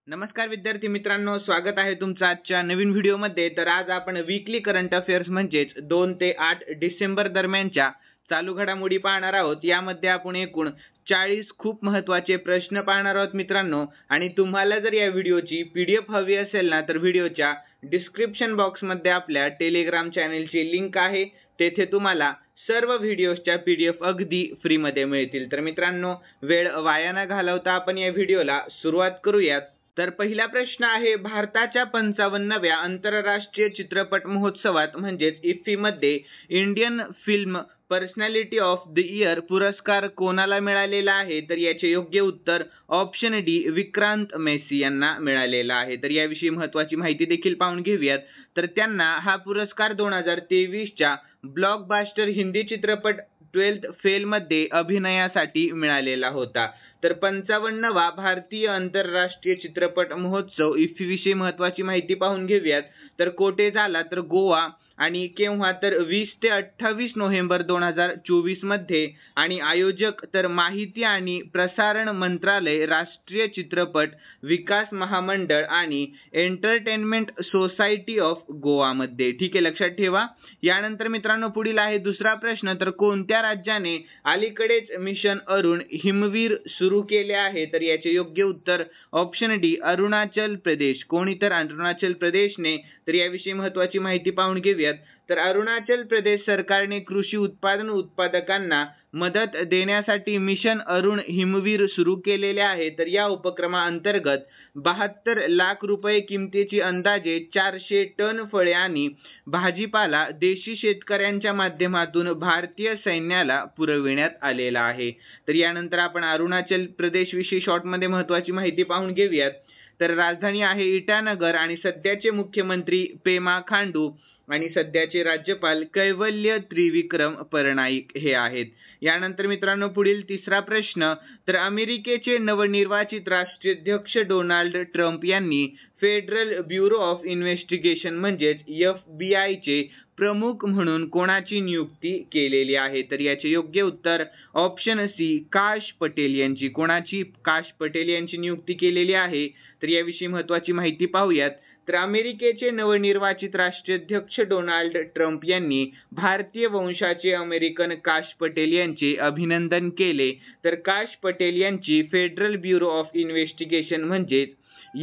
नमस्कार विद्यार्थी मित्रांनो, स्वागत आहे तुमचं आजच्या नवीन व्हिडिओमध्ये। तर आज आपण वीकली करंट अफेअर्स म्हणजेच 2 ते 8 डिसेंबर दरम्यानच्या चालू घडामोडी पाहणार आहोत। यामध्ये आपण एकूण 40 खूप महत्त्वाचे प्रश्न पाहणार आहोत मित्रांनो। आणि तुम्हाला जर या व्हिडिओची पीडीएफ हवी असेल ना, तर व्हिडिओच्या डिस्क्रिप्शन बॉक्समध्ये आपल्या टेलिग्राम चॅनलची लिंक आहे, तेथे तुम्हाला सर्व व्हिडिओच्या पीडीएफ अगदी फ्रीमध्ये मिळतील। तर मित्रांनो, वेळ वाया न घालवता आपण या व्हिडिओला सुरुवात करूयात। तर पहिला प्रश्न आहे, भारताच्या 55व्या आंतरराष्ट्रीय चित्रपट महोत्सवात म्हणजेच इफ्फीमध्ये Indian film personality of the year पुरस्कार कोणाला मिळालेला आहे? तर याचे योग्य उत्तर ऑप्शन डी, विक्रांत मैसी यांना मिळालेला आहे। तर याविषयी महत्त्वाची माहिती देखील पाहून घेऊयात। तर त्यांना हा पुरस्कार 2023च्या ब्लॉकबस्टर हिंदी चित्रपट 12th फेल मध्ये अभिनयासाठी मिळालेला होता। तर 55वा भारतीय आंतरराष्ट्रीय चित्रपट महोत्सव इफ्फी विषयी महत्त्वाची माहिती पाहून घेऊयात। तर कोठे झाला? तर गोवा। आणि केव्हा? तर 20 ते 28 नोव्हेंबर 2024 मध्ये। आणि आयोजक तर माहिती आणि प्रसारण मंत्रालय, राष्ट्रीय चित्रपट विकास महामंडळ आणि एंटरटेनमेंट सोसायटी ऑफ गोवा मध्ये। ठीक आहे, लक्षात ठेवा। यानंतर मित्रांनो, पुढील आहे दुसरा प्रश्न। तर कोणत्या राज्याने अलीकडेच मिशन अरुण हिमवीर सुरू केले आहे? तर याचे योग्य उत्तर ऑप्शन डी, अरुणाचल प्रदेश। कोणी? तर अरुणाचल प्रदेशने। तर याविषयी महत्त्वाची माहिती पाहून घेऊयात। तर अरुणाचल प्रदेश सरकारने कृषी उत्पादन उत्पादकांना मदत देण्यासाठी मिशन अरुण हिमवीर सुरू केलेले आहे। तर या उपक्रमाअंतर्गत 72 लाख रुपये किमतीची अंदाजे 400 टन फळे आणि भाजीपाला देशी शेतकऱ्यांच्या माध्यमातून भारतीय सैन्याला पुरविण्यात आलेला आहे। तर यानंतर आपण अरुणाचल प्रदेश विषयी शॉर्टमध्ये महत्त्वाची माहिती पाहून घेऊयात। तर राजधानी आहे इटानगर आणि सध्याचे मुख्यमंत्री पेमा खांडू आणि सध्याचे राज्यपाल कैवल्य त्रिविक्रम परनाईक हे आहेत। यानंतर मित्रांनो, पुढील तिसरा प्रश्न। तर अमेरिकेचे नवनिर्वाचित राष्ट्राध्यक्ष डोनाल्ड ट्रम्प यांनी फेडरल ब्युरो ऑफ इन्व्हेस्टिगेशन म्हणजेच FBI चे प्रमुख म्हणून कोणाची नियुक्ती केलेली आहे? तर याचे योग्य उत्तर ऑप्शन सी, काश पटेल यांची। कोणाची? काश पटेल यांची नियुक्ती केलेली आहे। तर याविषयी महत्त्वाची माहिती पाहूयात। तर अमेरिकेचे नवनिर्वाचित राष्ट्राध्यक्ष डोनाल्ड ट्रम्प यांनी भारतीय वंशाचे अमेरिकन काश पटेल यांचे अभिनंदन केले। तर काश पटेल यांची फेडरल ब्युरो ऑफ इन्व्हेस्टिगेशन म्हणजेच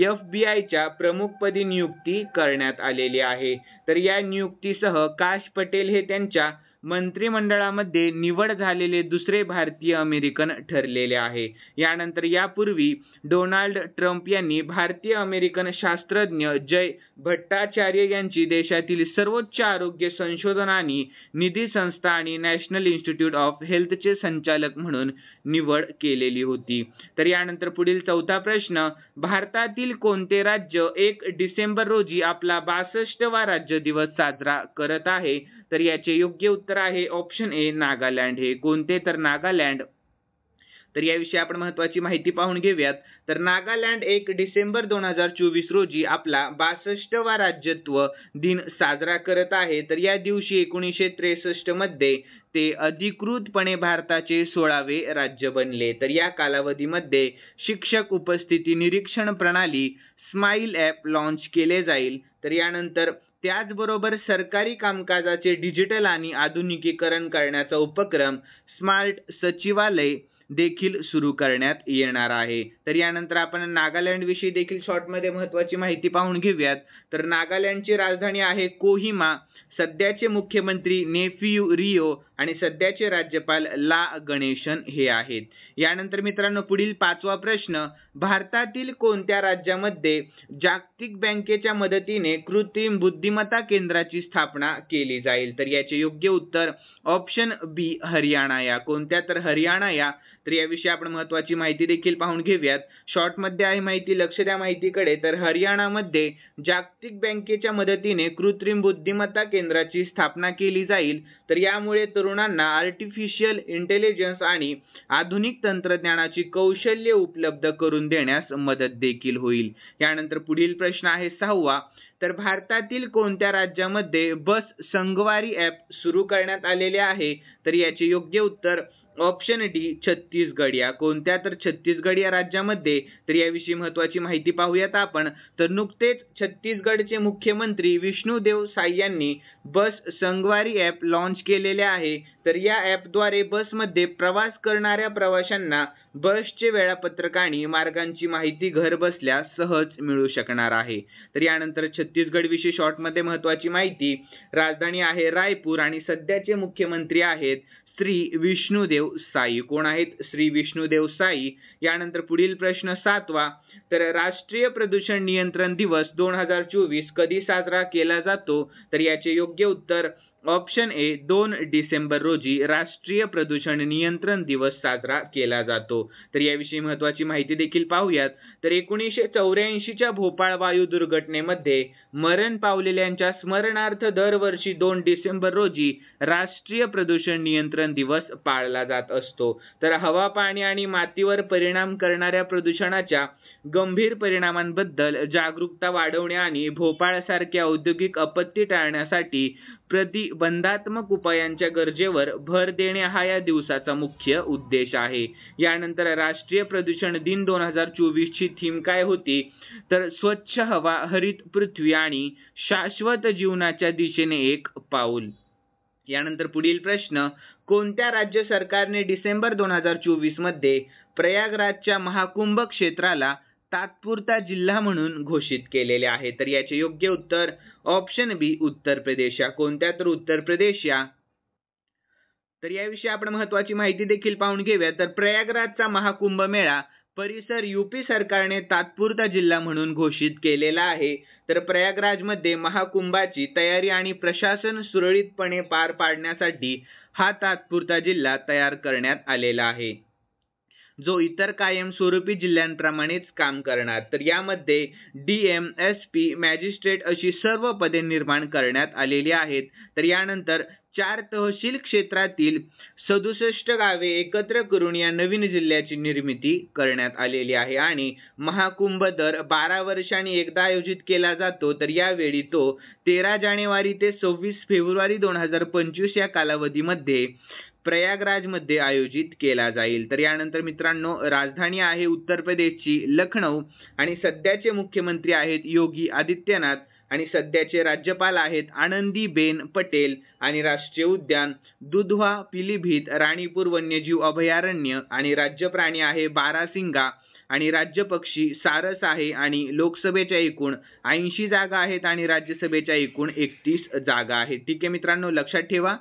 FBI प्रमुखपदी नियुक्ती करण्यात आलेली आहे। तर या नियुक्तीसह काश पटेल हे त्यांच्या मंत्रिमंडळामध्ये निवड झालेले दुसरे भारतीय अमेरिकन ठरलेले आहे। यानंतर यापूर्वी डोनाल्ड ट्रम्प यांनी भारतीय अमेरिकन शास्त्रज्ञ जय भट्टाचार्य यांची देशातील सर्वोच्च आरोग्य संशोधन आणि निधी संस्था आणि नॅशनल इन्स्टिट्यूट ऑफ हेल्थचे संचालक म्हणून निवड केलेली होती। तर यानंतर पुढील चौथा प्रश्न। भारतातील कोणते राज्य 1 डिसेंबर रोजी आपला 62वा राज्य दिवस साजरा करत आहे? तर याचे योग्य उत्तर आहे ऑप्शन ए, नागालँड हे। कोणते? तर नागालँड। तर याविषयी आपण महत्त्वाची माहिती पाहून घेऊयात। तर नागालँड 1 डिसेंबर 2024 रोजी आपला 62वा राज्यत्व दिन साजरा करत आहे। तर या दिवशी 1963 मध्ये ते अधिकृतपणे भारताचे 16वे राज्य बनले। तर या कालावधीमध्ये शिक्षक उपस्थिती निरीक्षण प्रणाली स्माईल ॲप लॉन्च केले जाईल। तर यानंतर त्याचबरोबर सरकारी कामकाजाचे डिजिटल आणि आधुनिकीकरण करण्याचा उपक्रम स्मार्ट सचिवालय देखील सुरू करण्यात येणार आहे। तर यानंतर आपण नागालँड विषयी देखील शॉर्टमध्ये महत्त्वाची माहिती पाहून घेऊयात। तर नागालँडची राजधानी आहे कोहिमा। सध्याचे मुख्यमंत्री नेफ्यू रिओ आणि सध्याचे राज्यपाल ला गणेशन हे आहेत। यानंतर मित्रांनो, पुढील पाचवा प्रश्न। भारतातील कोणत्या राज्यामध्ये जागतिक बँकेच्या मदतीने कृत्रिम बुद्धिमत्ता केंद्राची स्थापना केली जाईल? तर याचे योग्य उत्तर ऑप्शन बी, हरियाणा या। कोणत्या? तर हरियाणा या। तर याविषयी आपण महत्त्वाची माहिती देखील पाहून घेऊयात। शॉर्टमध्ये आहे माहिती, लक्ष द्या माहितीकडे। तर हरियाणामध्ये जागतिक बँकेच्या मदतीने कृत्रिम बुद्धिमत्ता केंद्राची स्थापना केली जाईल। तर यामुळे तरुणांना आर्टिफिशियल इंटेलिजन्स आणि आधुनिक तंत्रज्ञानाची कौशल्य उपलब्ध करून देण्यास मदत देखील होईल। यानंतर पुढील प्रश्न आहे 6वा। तर भारतातील कोणत्या राज्यामध्ये बस संगवारी ॲप सुरू करण्यात आलेले आहे? तर याचे योग्य उत्तर ऑप्शन डी छत्तीसगड. या कोणत्या तर छत्तीसगड या राज्यामध्ये, तर याविषयी महत्त्वाची माहिती पाहूयात आपण. तर नुकतेच छत्तीसगडचे मुख्यमंत्री विष्णुदेव साई यांनी बस संगवारी ॲप लॉन्च केलेले आहे. तर या ॲपद्वारे बसमध्ये प्रवास करणाऱ्या प्रवाशांना बसचे वेळापत्रक आणि मार्गांची माहिती घर बसल्या सहज मिळू शकणार आहे. तर यानंतर छत्तीसगड विषयी शॉर्टमध्ये महत्त्वाची माहिती. राजधानी आहे रायपूर आणि सध्याचे मुख्यमंत्री आहेत श्री विष्णुदेव साई. कोण आहेत? श्री विष्णुदेव साई. यानंतर पुढील प्रश्न 7वा. तर राष्ट्रीय प्रदूषण नियंत्रण दिवस 2024 कधी साजरा केला जातो? तर याचे योग्य उत्तर ऑप्शन ए 2 डिसेंबर रोजी राष्ट्रीय प्रदूषण नियंत्रण दिवस साजरा केला जातो. तर याविषयी महत्त्वाची माहिती देखील पाहूयात. तर 1984च्या भोपाळ वायू दुर्घटनेमध्ये मरण पावलेल्यांच्या स्मरणार्थ दरवर्षी 2 डिसेंबर रोजी राष्ट्रीय प्रदूषण नियंत्रण दिवस पाळला जात असतो. तर हवा, पाणी आणि मातीवर परिणाम करणाऱ्या प्रदूषणाच्या गंभीर परिणामांबद्दल जागरूकता वाढवणे आणि भोपाळसारख्या औद्योगिक आपत्ती टाळण्यासाठी प्रतिबंधात्मक उपायांच्या गरजेवर भर देणे हा या दिवसाचा मुख्य उद्देश आहे. यानंतर राष्ट्रीय प्रदूषण दिन 2024 ची थीम काय होती? तर स्वच्छ हवा, हरित पृथ्वी आणि शाश्वत जीवनाच्या दिशेने एक पाऊल. यानंतर पुढील प्रश्न. कोणत्या राज्य सरकारने डिसेंबर 2024 मध्ये प्रयागराजच्या महाकुंभ क्षेत्राला तात्पुरता जिल्हा म्हणून घोषित केलेले आहे? तर याचे योग्य उत्तर ऑप्शन बी उत्तर प्रदेश. या कोणत्या तर उत्तर प्रदेश या. तर याविषयी आपण महत्त्वाची माहिती देखील पाहून घेऊया. तर प्रयागराजचा महाकुंभ मेळा परिसर यूपी सरकारने तात्पुरता जिल्हा म्हणून घोषित केलेला आहे. तर प्रयागराजमध्ये महाकुंभाची तयारी आणि प्रशासन सुरळीतपणे पार पाडण्यासाठी हा तात्पुरता जिल्हा तयार करण्यात आलेला आहे, जो इतर कायमस्वरूपी जिल्ह्यांप्रमाणेच काम करणार. तर यामध्ये DM, SP, मॅजिस्ट्रेट अशी सर्व पदे निर्माण करण्यात आलेली आहेत. तर यानंतर 4 तहसील क्षेत्रातील 67 गावे एकत्र करून या नवीन जिल्ह्याची निर्मिती करण्यात आलेली आहे आणि महाकुंभ दर 12 वर्षांनी एकदा आयोजित केला जातो. तर यावेळी तो 13 जानेवारी ते 26 फेब्रुवारी 2025 या कालावधीमध्ये प्रयागराजमध्ये आयोजित केला जाईल. तर यानंतर मित्रांनो, राजधानी आहे उत्तर प्रदेशची लखनौ आणि सध्याचे मुख्यमंत्री आहेत योगी आदित्यनाथ आणि सध्याचे राज्यपाल आहेत आनंदीबेन पटेल आणि राष्ट्रीय उद्यान दुधवा, पिलीभीत, राणीपूर वन्यजीव अभयारण्य आणि राज्य प्राणी आहे बारासिंगा आणि राज्य पक्षी सारस आहे आणि लोकसभेच्या एकूण 80 जागा आहेत आणि राज्यसभेच्या एकूण 31 जागा आहेत. ठीक आहे मित्रांनो, लक्षात ठेवा.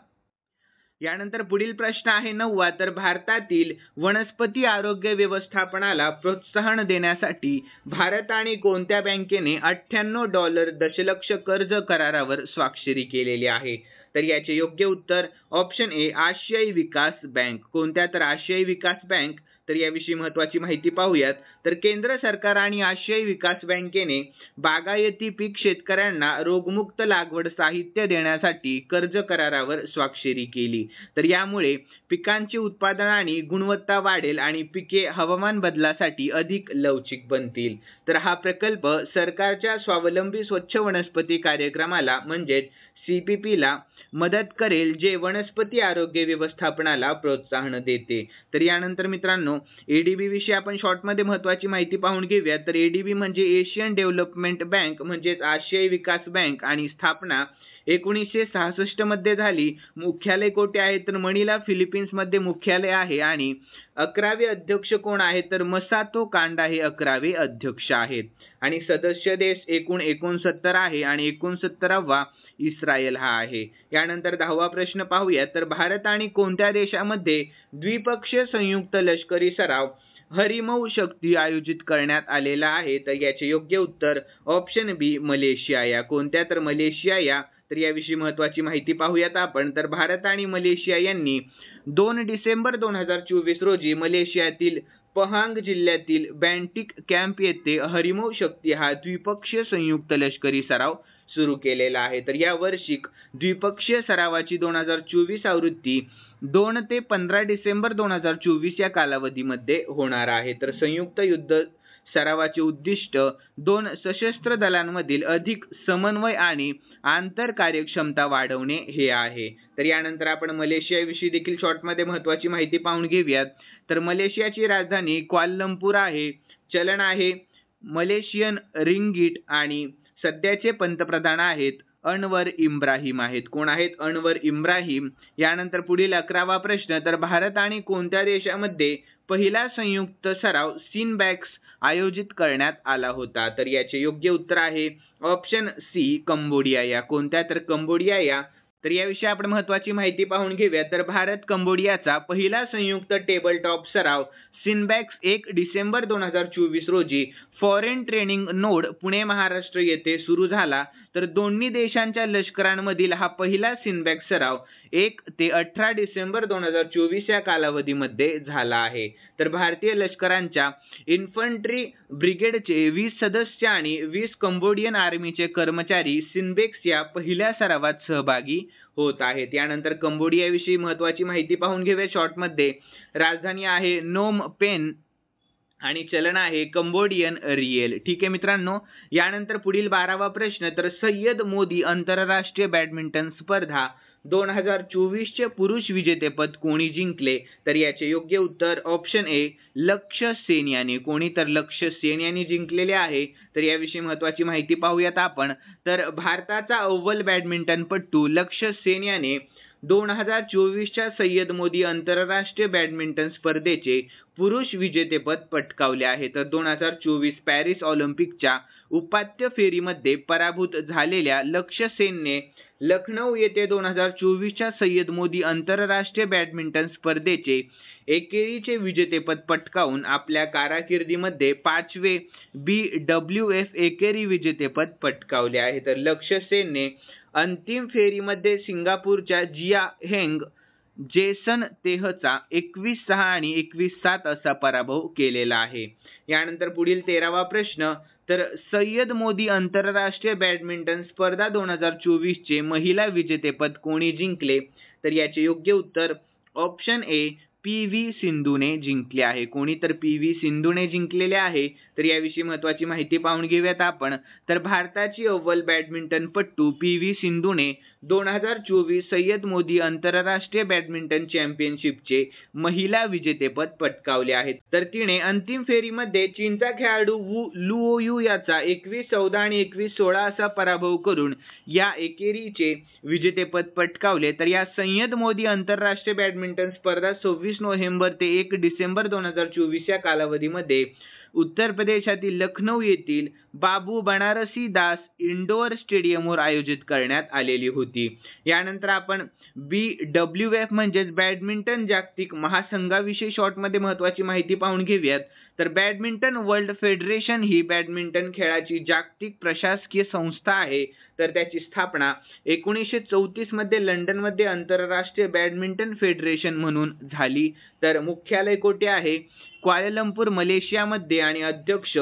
यानंतर पुढील प्रश्न आहे 9वा. तर भारतातील वनस्पती आरोग्य व्यवस्थापनाला प्रोत्साहन देण्यासाठी भारत आणि कोणत्या बँकेने $98 दशलक्ष कर्ज करारावर स्वाक्षरी केलेली आहे? तर याचे योग्य उत्तर ऑप्शन ए आशियाई विकास बँक. कोणत्या तर आशियाई विकास बँक. तर याविषयी महत्त्वाची माहिती पाहूयात. तर केंद्र सरकार आणि आशियाई विकास बँकेने बागायती पीक शेतकऱ्यांना रोगमुक्त लागवड साहित्य देण्यासाठी कर्ज करारावर स्वाक्षरी केली. तर यामुळे पिकांचे उत्पादन आणि गुणवत्ता वाढेल आणि पिके हवामान बदलासाठी अधिक लवचिक बनतील. तर हा प्रकल्प सरकारच्या स्वावलंबी स्वच्छ वनस्पती कार्यक्रमाला म्हणजेच CPP ला मदत करेल, जे वनस्पती आरोग्य व्यवस्थापनाला प्रोत्साहन देते. तर यानंतर मित्रांनो, ADB विषयी आपण शॉर्टमध्ये महत्त्वाची माहिती पाहून घेऊया. तर ADB म्हणजे एशियन डेव्हलपमेंट बँक म्हणजेच आशियाई विकास बँक आणि स्थापना 1966 मध्ये झाली. मुख्यालय कोठे आहे? तर मनिला, फिलिपिन्समध्ये मुख्यालय आहे आणि 11वे अध्यक्ष कोण आहेत? तर मसातो कांडा हे 11वे अध्यक्ष आहेत आणि सदस्य देश एकूण 69 आहे आणि 69वा इस्रायल हा आहे. यानंतर 10वा प्रश्न पाहूया. तर भारत आणि कोणत्या देशामध्ये द्विपक्षीय संयुक्त लष्करी सराव हरिमौ शक्ती आयोजित करण्यात आलेला आहे? तर याचे योग्य उत्तर ऑप्शन बी मलेशिया. या कोणत्या तर मलेशिया या. तर याविषयी महत्त्वाची माहिती पाहूयात आपण. तर भारत आणि मलेशिया यांनी 2 डिसेंबर 2024 रोजी मलेशियातील पहांग जिल्ह्यातील बँटिक कॅम्प येथे हरिमौ शक्ती हा द्विपक्षीय संयुक्त लष्करी सराव सुरू केलेला आहे. तर या वार्षिक द्विपक्षीय सरावाची 2024 आवृत्ती 2 ते 15 डिसेंबर 2024 या कालावधीमध्ये होणार आहे. तर संयुक्त युद्ध सरावाचे उद्दिष्ट, 2 सशस्त्र दलांमधील अधिक समन्वय आणि आंतर कार्यक्षमता वाढवणे हे आहे. तर यानंतर आपण मलेशियाविषयी देखील शॉर्टमध्ये महत्त्वाची माहिती पाहून घेऊयात. तर मलेशियाची राजधानी क्वालालंपूर आहे. चलन आहे मलेशियन रिंगीट आणि सध्याचे पंतप्रधान आहेत अनवर इब्राहिम आहेत. कोण आहेत? अनवर इब्राहिम. यानंतर पुढील 11वा प्रश्न, तर भारत आणि कोणत्या देशामध्ये पहिला संयुक्त सराव सिनबॅक्स आयोजित करण्यात आला होता? तर याचे योग्य उत्तर आहे ऑप्शन सी कंबोडिया या. कोणत्या? तर कंबोडिया या. तर याविषयी आपण महत्त्वाची माहिती पाहून घेऊया. तर भारत कंबोडियाचा पहिला संयुक्त टेबल टॉप सराव सिनबॅक्स 1 डिसेंबर 2024 रोजी foreign training node Pune Maharashtra येथे सुरू झाला. तर दोन्ही देशांच्या लष्करांमधील हा पहिला सिनबॅक्स सराव 1 ते 18 डिसेंबर 2024 या कालावधीमध्ये झाला आहे. तर भारतीय लष्करांच्या इन्फंट्री ब्रिगेडचे 20 सदस्य आणि 20 कंबोडियन आर्मीचे कर्मचारी सिनबॅक्स या पहिल्या सरावात सहभागी होत आहेत. यानंतर कंबोडियाविषयी महत्त्वाची माहिती पाहून घेऊया शॉर्टमध्ये. राजधानी आहे नोम पेन आणि चलन आहे कंबोडियन रिएल. ठीक आहे मित्रांनो. यानंतर पुढील 12वा प्रश्न, तर सय्यद मोदी आंतरराष्ट्रीय बॅडमिंटन स्पर्धा 2024 चे पुरुष विजेतेपद कोणी जिंकले? तर याचे योग्य उत्तर ऑप्शन ए लक्ष्य सेन यांनी. कोणी? तर लक्ष्य सेन यांनी जिंकलेले आहे. तर याविषयी महत्त्वाची माहिती पाहूयात आपण. तर भारताचा अव्वल बॅडमिंटनपटू लक्ष्य सेन याने 2024च्या सय्यद मोदी आंतरराष्ट्रीय बॅडमिंटन स्पर्धेचे पुरुष विजेतेपद पटकावले आहे. तर 2024 पॅरिस ऑलिम्पिकच्या उपात्य फेरीमध्ये पराभूत झालेल्या लक्ष्य सेनने लखनौ येथे 2024च्या सय्यद मोदी आंतरराष्ट्रीय बॅडमिंटन स्पर्धेचे एकेरीचे विजेतेपद पटकावून आपल्या कारकिर्दीमध्ये 5वे BWF एकेरी विजेतेपद पटकावले आहे. तर लक्ष्य सेनने अंतिम फेरीमध्ये सिंगापूरच्या जिया हेंग जेसन तेहचा 21-6 आणि 21-7 असा पराभव केलेला आहे. यानंतर पुढील 13वा प्रश्न, तर सय्यद मोदी आंतरराष्ट्रीय बॅडमिंटन स्पर्धा 2024 चे महिला विजेतेपद कोणी जिंकले? तर याचे योग्य उत्तर ऑप्शन ए PV सिंधूने जिंकले आहे. कोणी? तर PV सिंधूने जिंकलेले आहे. तर याविषयी महत्त्वाची माहिती पाहून घेऊयात आपण. तर भारताची अव्वल बॅडमिंटनपटू PV सिंधूने 2024 सय्यद मोदी आंतरराष्ट्रीय बॅडमिंटन चॅम्पियनशिपचे महिला विजेतेपद पटकावले आहे. तर तिने अंतिम फेरीमध्ये चीनचा खेळाडू वू लुओयू याचा 21-14 आणि 21-16 असा पराभव करून या एकेरीचे विजेतेपद पटकावले. तर या सय्यद मोदी आंतरराष्ट्रीय बॅडमिंटन स्पर्धा 26 नोव्हेंबर ते 1 डिसेंबर 2024 या कालावधीमध्ये उत्तर प्रदेशातील लखनौ येथील बाबू बनारसी दास इंडोर स्टेडियमवर आयोजित करण्यात आलेली होती. यानंतर आपण BWF म्हणजेच बॅडमिंटन जागतिक महासंघाविषयी शॉर्टमध्ये महत्त्वाची माहिती पाहून घेऊयात. तर बॅडमिंटन वर्ल्ड फेडरेशन ही बॅडमिंटन खेळाची जागतिक प्रशासकीय संस्था आहे. तर त्याची स्थापना 1934 मध्ये लंडनमध्ये आंतरराष्ट्रीय बॅडमिंटन फेडरेशन म्हणून झाली. तर मुख्यालय कोठे आहे? क्वालालंपूर मलेशियामध्ये आणि अध्यक्ष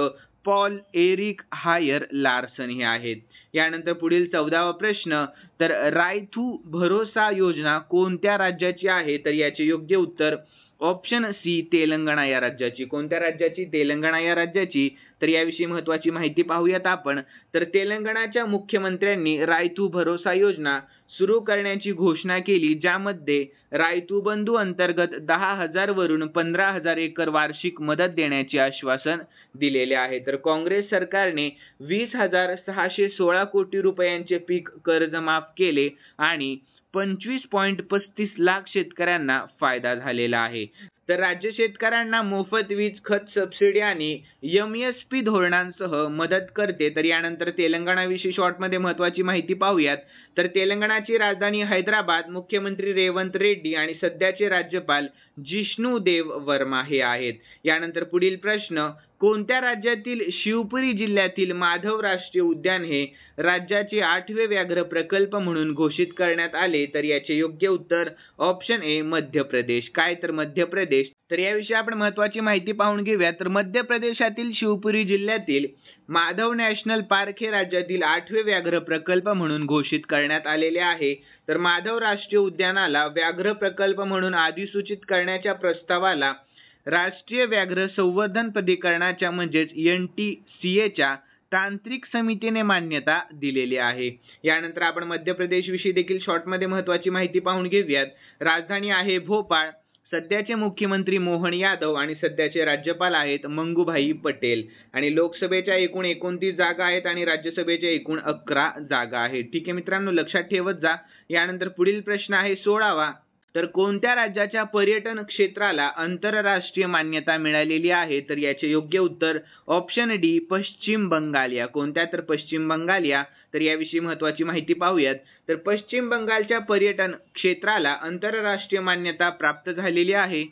पॉल एरिक हायर लार्सन हे आहेत. यानंतर पुढील 14वा प्रश्न, तर रायथू भरोसा योजना कोणत्या राज्याची आहे? तर याचे योग्य उत्तर ऑप्शन सी तेलंगणा या राज्याची. कोणत्या राज्याची? तेलंगणा या राज्याची. तर याविषयी महत्त्वाची माहिती पाहूयात आपण. तर तेलंगणाच्या मुख्यमंत्र्यांनी रायथू भरोसा योजना सुरू करण्याची घोषणा केली, ज्यामध्ये रायतू बंधू अंतर्गत 10,000 वरून 15,000 एकर वार्षिक मदत देण्याचे आश्वासन दिलेले आहे. तर काँग्रेस सरकारने 20,616 कोटी रुपयांचे पीक कर्ज माफ केले आणि 25.35 लाख शेतकऱ्यांना फायदा झालेला आहे. तर राज्य शेतकऱ्यांना मोफत वीज खत सबसिडी आणि MSP धोरणांसह मदत करते. तर यानंतर तेलंगणाविषयी शॉर्टमध्ये महत्त्वाची माहिती पाहूयात. तर तेलंगणाची राजधानी हैदराबाद, मुख्यमंत्री रेवंत रेड्डी आणि सध्याचे राज्यपाल जिष्णू देव वर्मा हे आहेत. यानंतर पुढील प्रश्न, कोणत्या राज्यातील शिवपुरी जिल्ह्यातील माधव राष्ट्रीय उद्यान हे राज्याचे 8वे व्याघ्र प्रकल्प म्हणून घोषित करण्यात आले? तर याचे योग्य उत्तर ऑप्शन ए मध्य प्रदेश. काय? तर मध्य प्रदेश. तर याविषयी आपण महत्त्वाची माहिती पाहून घेऊया. तर मध्य प्रदेशातील शिवपुरी जिल्ह्यातील माधव नॅशनल पार्क हे राज्यातील 8वे व्याघ्र प्रकल्प म्हणून घोषित करण्यात आलेले आहे. तर माधव राष्ट्रीय उद्यानाला व्याघ्र प्रकल्प म्हणून अधिसूचित करण्याच्या प्रस्तावाला राष्ट्रीय व्याघ्र संवर्धन प्राधिकरणाच्या म्हणजेच NTCAच्या तांत्रिक समितीने मान्यता दिलेली आहे। यानंतर आपण मध्य प्रदेश विषयी देखील शॉर्टमध्ये महत्त्वाची माहिती पाहून घेऊयात। राजधानी आहे भोपाळ, सध्याचे मुख्यमंत्री मोहन यादव आणि सध्याचे राज्यपाल आहेत मंगूभाई पटेल आणि लोकसभेच्या एकूण 29 जागा आहेत आणि राज्यसभेच्या एकूण 11 जागा आहेत। ठीक आहे मित्रांनो, लक्षात ठेवत जा। यानंतर पुढील प्रश्न आहे 16वा, तर कोणत्या राज्याच्या पर्यटन क्षेत्राला आंतरराष्ट्रीय मान्यता मिळालेली आहे? तर याचे योग्य उत्तर ऑप्शन डी पश्चिम बंगाल या। कोणत्या? तर पश्चिम बंगाल या। तर याविषयी महत्त्वाची माहिती पाहूयात। तर पश्चिम बंगालच्या पर्यटन क्षेत्राला आंतरराष्ट्रीय मान्यता प्राप्त झालेली आहे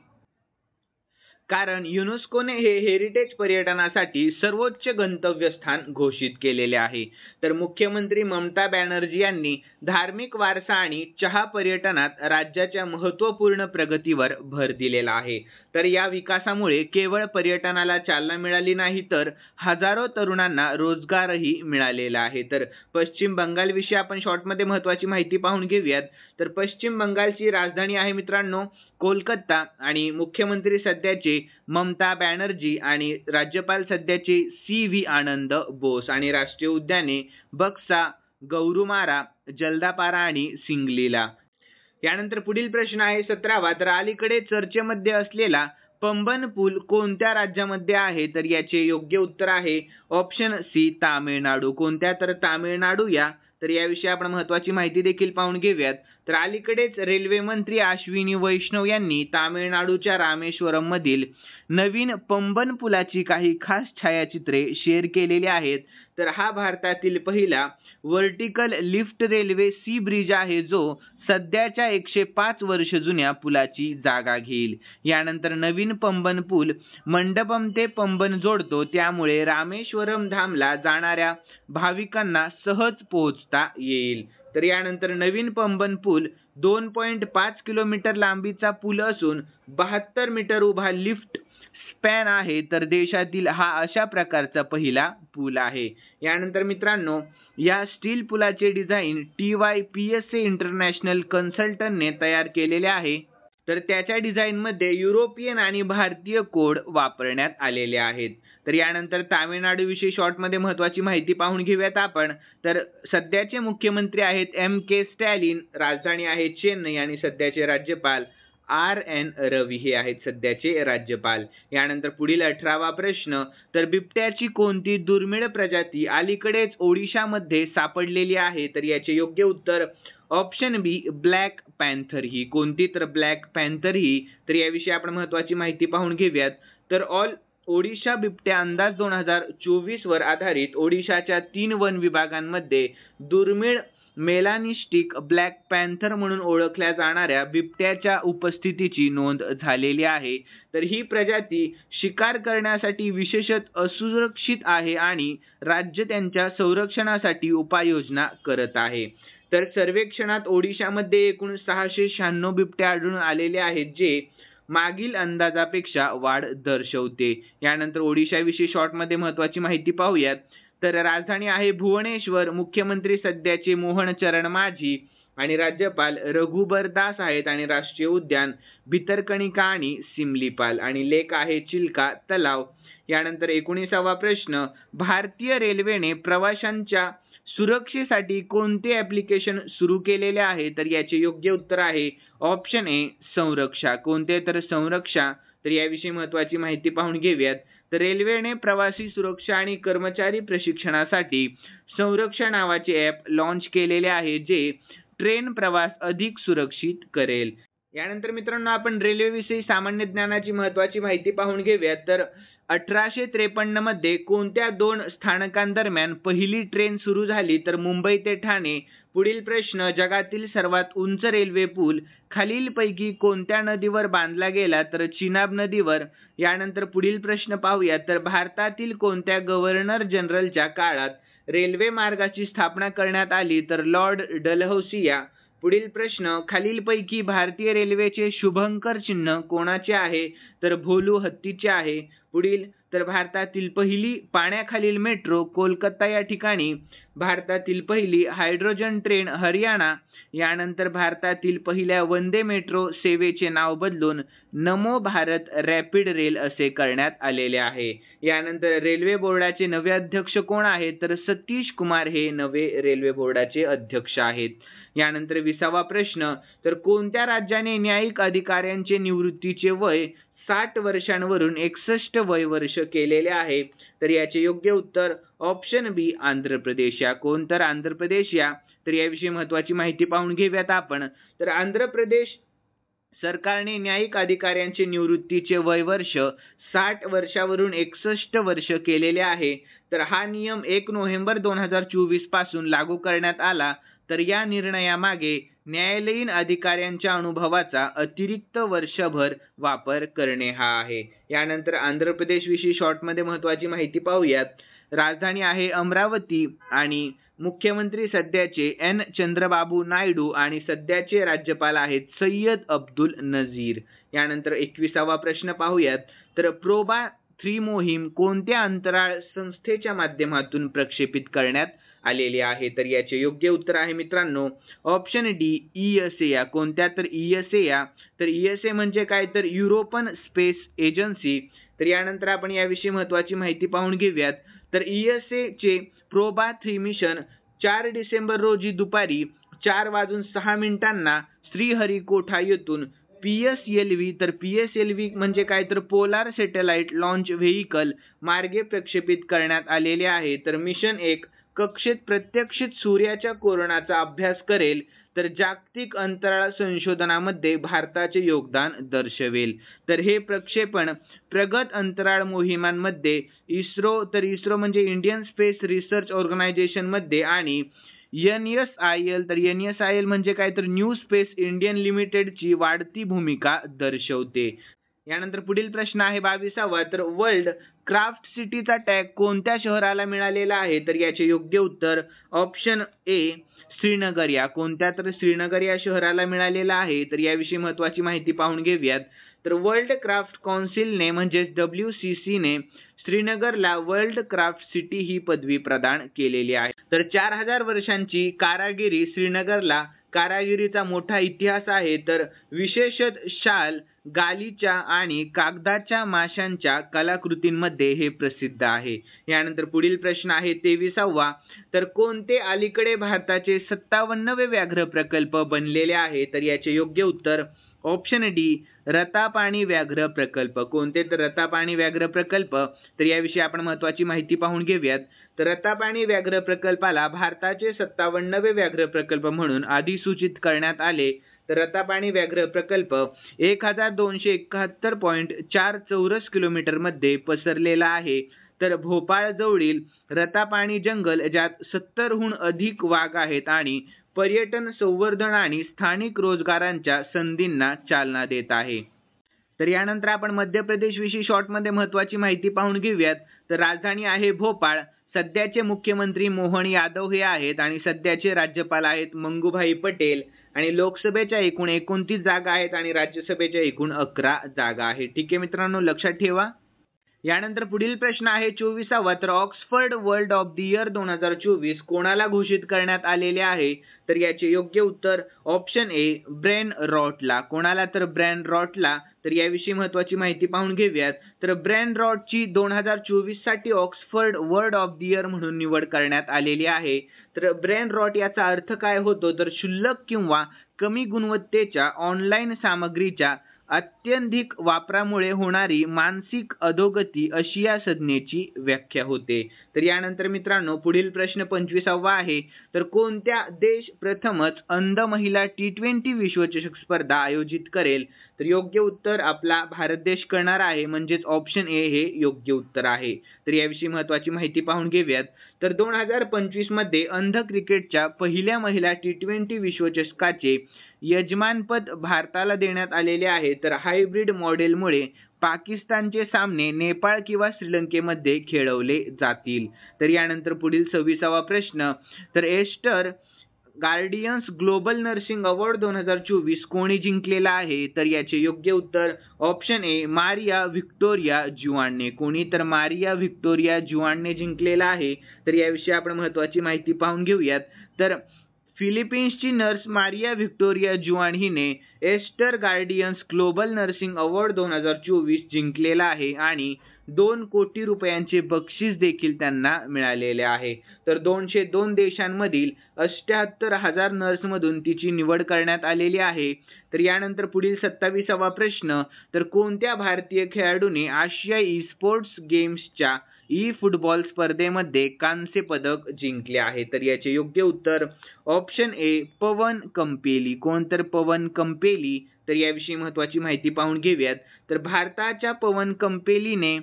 कारण युनेस्कोने हे हेरिटेज पर्यटनासाठी सर्वोच्च गंतव्य स्थान घोषित केलेले आहे। तर मुख्यमंत्री ममता बॅनर्जी यांनी धार्मिक वारसा आणि चहा पर्यटनात राज्याच्या महत्त्वपूर्ण प्रगतीवर भर दिलेला आहे। तर या विकासामुळे केवळ पर्यटनाला चालना मिळाली नाही तर हजारो तरुणांना रोजगारही मिळालेला आहे। तर पश्चिम बंगाल विषयी आपण शॉर्टमध्ये महत्त्वाची माहिती पाहून घेऊयात। तर पश्चिम बंगालची राजधानी आहे मित्रांनो कोलकाता आणि मुख्यमंत्री सध्याचे ममता बॅनर्जी आणि राज्यपाल सध्याचे CV आनंद बोस आणि राष्ट्रीय उद्याने बक्सा, गौरुमारा, जलदापारा आणि सिंगलीला। यानंतर पुढील प्रश्न आहे 17वा, तर अलीकडे चर्चेमध्ये असलेला पंबन पूल कोणत्या राज्यामध्ये आहे? तर याचे योग्य उत्तर आहे ऑप्शन सी तामिळनाडू। कोणत्या? तर तामिळनाडू या। तर याविषयी आपण महत्त्वाची माहिती देखील पाहून घेऊयात। तर अलीकडेच रेल्वे मंत्री अश्विनी वैष्णव यांनी तामिळनाडूच्या रामेश्वरम मधील नवीन पंबन पुलाची काही खास छायाचित्रे शेअर केलेली आहेत। तर हा भारतातील पहिला vertical lift railway sea bridge आहे जो सध्याच्या 105 वर्ष जुन्या पुलाची जागा घेईल। यानंतर नवीन पंबन पूल मंडपम ते पंबन जोडतो, त्यामुळे रामेश्वरम धामला जाणाऱ्या भाविकांना सहज पोहोचता येईल। तर यानंतर नवीन पंबन पूल 2.5 किलोमीटर लांबीचा पूल असून 72 मीटर उभा लिफ्ट स्पॅन आहे। तर देशातील हा अशा प्रकारचा पहिला पूल आहे। यानंतर मित्रांनो या स्टील पुलाचे डिझाईन TYPSA इंटरनॅशनल कन्सल्टंटने तयार केलेले आहे। तर त्याच्या डिझाईनमध्ये युरोपियन आणि भारतीय कोड वापरण्यात आलेले आहेत। तर यानंतर तामिळनाडू विषयी शॉर्टमध्ये महत्त्वाची माहिती पाहून घेऊयात आपण। तर सध्याचे मुख्यमंत्री आहेत MK स्टॅलिन, राजधानी आहे चेन्नई आणि सध्याचे राज्यपाल RN रवी हे आहेत सध्याचे राज्यपाल। यानंतर पुढील 18वा प्रश्न, तर बिबट्याची कोणती दुर्मिळ प्रजाती अलीकडेच ओडिशामध्ये सापडलेली आहे? तर याचे योग्य उत्तर ऑप्शन बी ब्लॅक पॅन्थर ही। कोणती? तर ब्लॅक पॅन्थर ही। तर याविषयी आपण महत्त्वाची माहिती पाहून घेऊयात। तर ऑल ओडिशा बिबट्या अंदाज 2024 वर आधारित ओडिशाच्या 3 वन विभागांमध्ये दुर्मिळ मेलानिस्टिक ब्लॅक पॅन्थर म्हणून ओळखल्या जाणाऱ्या बिबट्याच्या उपस्थितीची नोंद झालेली आहे। तर ही प्रजाती शिकार करण्यासाठी विशेषतः असुरक्षित आहे आणि राज्य त्यांच्या संरक्षणासाठी उपाययोजना करत आहे। तर सर्वेक्षणात ओडिशामध्ये एकूण 696 बिबट्या आढळून आलेले आहेत जे मागील अंदाजापेक्षा वाढ दर्शवते। यानंतर ओडिशाविषयी शॉर्टमध्ये महत्त्वाची माहिती पाहूयात। तर राजधानी आहे भुवनेश्वर, मुख्यमंत्री सध्याचे मोहन चरण माझी आणि राज्यपाल रघुबर दास आहेत आणि राष्ट्रीय उद्यान भितरकणिका आणि सिमलीपाल आणि लेक आहे चिल्का तलाव। यानंतर 19वा प्रश्न, भारतीय रेल्वेने प्रवाशांच्या सुरक्षेसाठी कोणते ॲप्लिकेशन सुरू केलेले आहे? तर याचे योग्य उत्तर आहे ऑप्शन ए संरक्षा। कोणते? तर संरक्षा। तर याविषयी महत्त्वाची माहिती पाहून घेऊयात। तर रेल्वेने प्रवासी सुरक्षा आणि कर्मचारी प्रशिक्षणासाठी संरक्षा नावाचे ॲप लॉन्च केलेले आहे जे ट्रेन प्रवास अधिक सुरक्षित करेल। यानंतर मित्रांनो आपण रेल्वेविषयी सामान्य ज्ञानाची महत्त्वाची माहिती पाहून घेऊयात। तर 1853 मध्ये कोणत्या 2 स्थानकांदरम्यान पहिली ट्रेन सुरू झाली? तर मुंबई ते ठाणे। पुढील प्रश्न, जगातील सर्वात उंच रेल्वे पूल खालीलपैकी कोणत्या नदीवर बांधला गेला? तर चिनाब नदीवर। यानंतर पुढील प्रश्न पाहूया, तर भारतातील कोणत्या गव्हर्नर जनरलच्या काळात रेल्वे मार्गाची स्थापना करण्यात आली? तर लॉर्ड डलहौसी या। पुढील प्रश्न, खालीलपैकी भारतीय रेल्वेचे शुभंकर चिन्ह कोणाचे आहे? तर भोलू हत्तीचे आहे। पुढील, तर भारतातील पहिली पाण्याखालील मेट्रो कोलकाता या ठिकाणी, भारतातील पहिली हायड्रोजन ट्रेन हरियाणा, यानंतर भारतातील पहिल्या वंदे मेट्रो सेवेचे नाव बदलून नमो भारत रॅपिड रेल असे करण्यात आलेले आहे. यानंतर रेल्वे बोर्डाचे नवे अध्यक्ष कोण आहेत, तर सतीश कुमार हे नवे रेल्वे बोर्डाचे अध्यक्ष आहेत. यानंतर 20वा प्रश्न, तर कोणत्या राज्याने न्यायिक अधिकाऱ्यांचे निवृत्तीचे वय 60 वर्षांवरून 61 वय वर्ष केलेले आहे, तर याचे योग्य उत्तर ऑप्शन बी आंध्र प्रदेश. या कोणतर आंध्र प्रदेश या, तर याविषयी महत्त्वाची माहिती पाहून घेऊयात आपण. तर आंध्र प्रदेश सरकारने न्यायिक अधिकाऱ्यांचे निवृत्तीचे वय वर्ष 60 वर्षावरून 61 वर्ष केलेले आहे. तर हा नियम 1 नोव्हेंबर 2024 पासून लागू करण्यात आला. तर या निर्णयामागे न्यायालयीन अधिकाऱ्यांच्या अनुभवाचा अतिरिक्त वर्षभर वापर करणे हा आहे. यानंतर आंध्र प्रदेश विषयी शॉर्टमध्ये महत्त्वाची माहिती पाहूयात. राजधानी आहे अमरावती आणि मुख्यमंत्री सध्याचे एन चंद्रबाबू नायडू आणि सध्याचे राज्यपाल आहेत सय्यद अब्दुल नजीर. यानंतर 21वा प्रश्न पाहूयात. तर प्रोबा 3 मोहीम कोणत्या अंतराळ संस्थेच्या माध्यमातून प्रक्षेपित करण्यात आलेली आहे, तर याचे योग्य उत्तर आहे मित्रांनो ऑप्शन डी ESA. कोणत्या, तर ESA. तर ESA म्हणजे काय, तर युरोपियन स्पेस एजन्सी. तर यानंतर आपण याविषयी महत्त्वाची माहिती पाहून घेऊयात. तर ESA चे प्रोबा 3 मिशन 4 डिसेंबर रोजी दुपारी 4:06 श्रीहरिकोटा येथून PSLV, तर PSLV म्हणजे काय, तर पोलार सॅटेलाइट लॉन्च व्हेइकल मार्गे प्रक्षेपित करण्यात आलेले आहे. तर मिशन 1 कक्षेत प्रत्यक्षित सूर्याच्या कोरणाचा अभ्यास करेल, तर जागतिक अंतराळ संशोधनामध्ये भारताचे योगदान दर्शवेल. तर हे प्रक्षेपण प्रगत अंतराळ मोहिमांमध्ये इस्रो, तर इस्रो म्हणजे इंडियन स्पेस रिसर्च ऑर्गनायझेशन मध्ये, आणि NSIL, तर NSIL म्हणजे काय, तर न्यू स्पेस इंडियन लिमिटेडची वाढती भूमिका दर्शवते. यानंतर पुढील प्रश्न आहे 22वा. तर वर्ल्ड क्राफ्ट सिटीचा टॅग कोणत्या शहराला मिळालेला आहे, तर याचे योग्य उत्तर ऑप्शन ए श्रीनगर. या कोणत्या, तर श्रीनगर या शहराला मिळालेला आहे. तर याविषयी महत्त्वाची माहिती पाहून घेऊयात. तर वर्ल्ड क्राफ्ट काउन्सिलने म्हणजेच WCC ने श्रीनगरला वर्ल्ड क्राफ्ट सिटी ही पदवी प्रदान केलेली आहे. तर 4000 वर्षांची कारागिरी श्रीनगरला कारागिरीचा मोठा इतिहास आहे. तर विशेषतः शाल, गालिचा आणि कागदाच्या माशांच्या कलाकृतींमध्ये हे प्रसिद्ध आहे. यानंतर पुढील प्रश्न आहे 23वा. तर कोणते अलीकडे भारताचे 57वे व्याघ्र प्रकल्प बनलेले आहे, तर याचे योग्य उत्तर ऑप्शन डी रतापाणी व्याघ्र प्रकल्प. कोणते, तर रतापाणी व्याघ्र प्रकल्प. तर याविषयी आपण महत्त्वाची माहिती पाहून घेऊयात. तर रतापाणी व्याघ्र प्रकल्पाला भारताचे 57वे व्याघ्र प्रकल्प म्हणून अधिसूचित करण्यात आले. तर रतापाणी व्याघ्र प्रकल्प 1271.4 चौरस किलोमीटर मध्ये पसरलेला आहे. तर भोपाळ जवळील रतापाणी जंगल, ज्यात 70हून अधिक वाघ आहेत आणि पर्यटन संवर्धन आणि स्थानिक रोजगारांच्या संधींना चालना देत आहे. तर यानंतर आपण मध्य प्रदेश विषयी शॉर्टमध्ये महत्त्वाची माहिती पाहून घेऊयात. तर राजधानी आहे भोपाळ, सध्याचे मुख्यमंत्री मोहन यादव हे आहेत आणि सध्याचे राज्यपाल आहेत मंगूभाई पटेल, आणि लोकसभेच्या एकूण 29 जागा आहेत आणि राज्यसभेच्या एकूण 11 जागा आहेत. ठीक आहे मित्रांनो, लक्षात ठेवा. यानंतर पुढील प्रश्न आहे 24वा. तर Oxford world of the year 2024 कोणाला घोषित करण्यात आलेले आहे, तर याचे योग्य उत्तर ऑप्शन ए ब्रेन रॉटला. कोणाला, तर ब्रेन रॉटला. तर याविषयी महत्त्वाची माहिती पाहून घेऊयात. तर ब्रेन रॉटची 2024 साठी Oxford world of the year म्हणून निवड करण्यात आलेली आहे. तर ब्रेन रॉट याचा अर्थ काय होतो, तर क्षुल्लक किंवा कमी गुणवत्तेच्या ऑनलाईन सामग्रीच्या अत्यधिक वापरामुळे होणारी मानसिक अधोगती अशी या संज्ञेची व्याख्या होते. तर यानंतर मित्रांनो पुढील प्रश्न 25वा आहे. तर कोणत्या देश प्रथमच अंध महिला T20 विश्वचषक स्पर्धा आयोजित करेल, तर योग्य उत्तर आपला भारत देश करणार आहे, म्हणजेच ऑप्शन ए हे योग्य उत्तर आहे. तर याविषयी महत्त्वाची माहिती पाहून घेऊयात. तर 2025 मध्ये अंध क्रिकेटच्या पहिल्या महिला T20 विश्वचषकाचे यजमानपद भारताला देण्यात आलेले आहे. तर हायब्रिड मॉडेलमुळे पाकिस्तानचे सामने नेपाळ किंवा श्रीलंकेमध्ये खेळवले जातील. तर यानंतर पुढील 26वा प्रश्न. तर Aster Guardians Global Nursing Award 2024 कोणी जिंकलेला आहे? तर याचे योग्य उत्तर ऑप्शन ए मारिया व्हिक्टोरिया जुआनने. कोणी? तर मारिया व्हिक्टोरिया जुआनने जिंकलेला आहे. तर याविषयी आपण महत्त्वाची माहिती पाहून घेऊयात. तर फिलिपिन्सची नर्स मारिया व्हिक्टोरिया जुआन हिने Aster Guardians Global Nursing Award 2024 जिंकलेला आहे आणि 2 कोटी रुपयांचे बक्षीस देखील त्यांना मिळालेले आहे. तर 202 देशांमधील 78,000 नर्समधून तिची निवड करण्यात आलेली आहे. तर यानंतर पुढील 27वा प्रश्न, तर कोणत्या भारतीय खेळाडूने आशियाई स्पोर्ट्स गेम्सच्या फुटबॉल स्पर्धेमध्ये कांस्य पदक जिंकले आहे? तर याचे योग्य उत्तर ऑप्शन ए पवन कंपेली. कोण? तर पवन कंपेली. तर याविषयी महत्त्वाची माहिती पाहून घेऊयात. तर भारताच्या पवन कंपेलीने